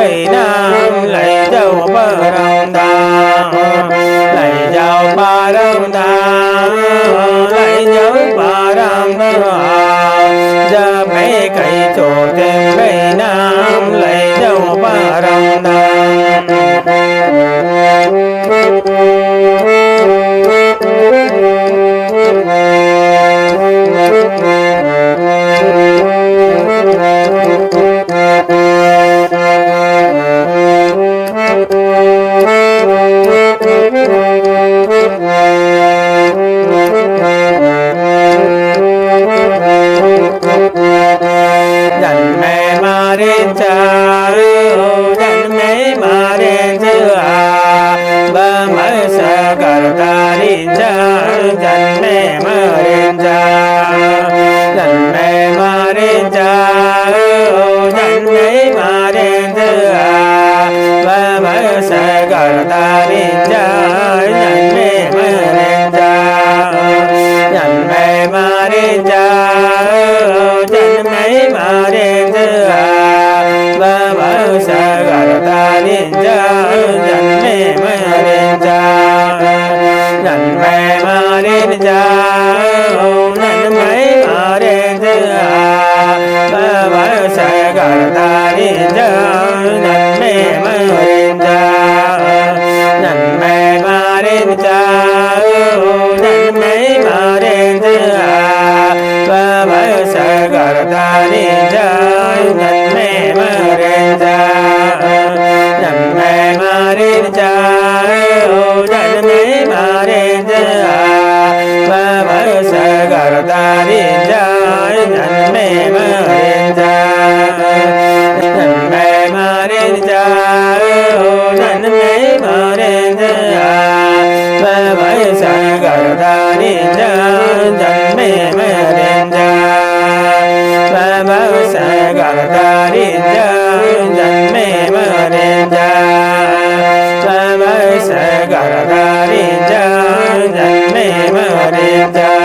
Bảy Nam lấy dầu bờ rồng đà lấy dầu ba rồng đà lấy dầu ba rồng đà giờ mấy cây chỗ thêm Bảy Nam lấy dầu ba rồng đà dần mẹ mà đến cha dần mẹ mà đến chưa ba mới sợ cả ta đến cha dần mẹ mà đến cha dần mẹ mà đến cha dần mẹ mà đến chưa ba mới sợ cả ta đến cha dần mẹ mà đến cha dần mẹ mà đến cha dần mẹ mà đến chưa ba mới sợ cả ta đến cha dần mẹ mà đến cha dần mẹ mà đến cha dần mẹ mà đến chưa ba mới sợ cả ta đến cha dần mẹ mà đến cha dần mẹ mà đến cha dần mẹ mà đến chưa ba mới sợ cả ta đến cha dần mẹ mà đến cha dần mẹ mà đến cha dần mẹ mà đến chưa ba mới sợ cả ta đến cha dần mẹ mà đến cha dần mẹ mà đến cha dần mẹ mà đến chưa ba mới sợ cả ta đến cha dần mẹ mà đến cha ba mới sợ cả ta đến cha dần mẹ mà đến cha ba mới sợ cả ta đến cha dần mẹ mà đến cha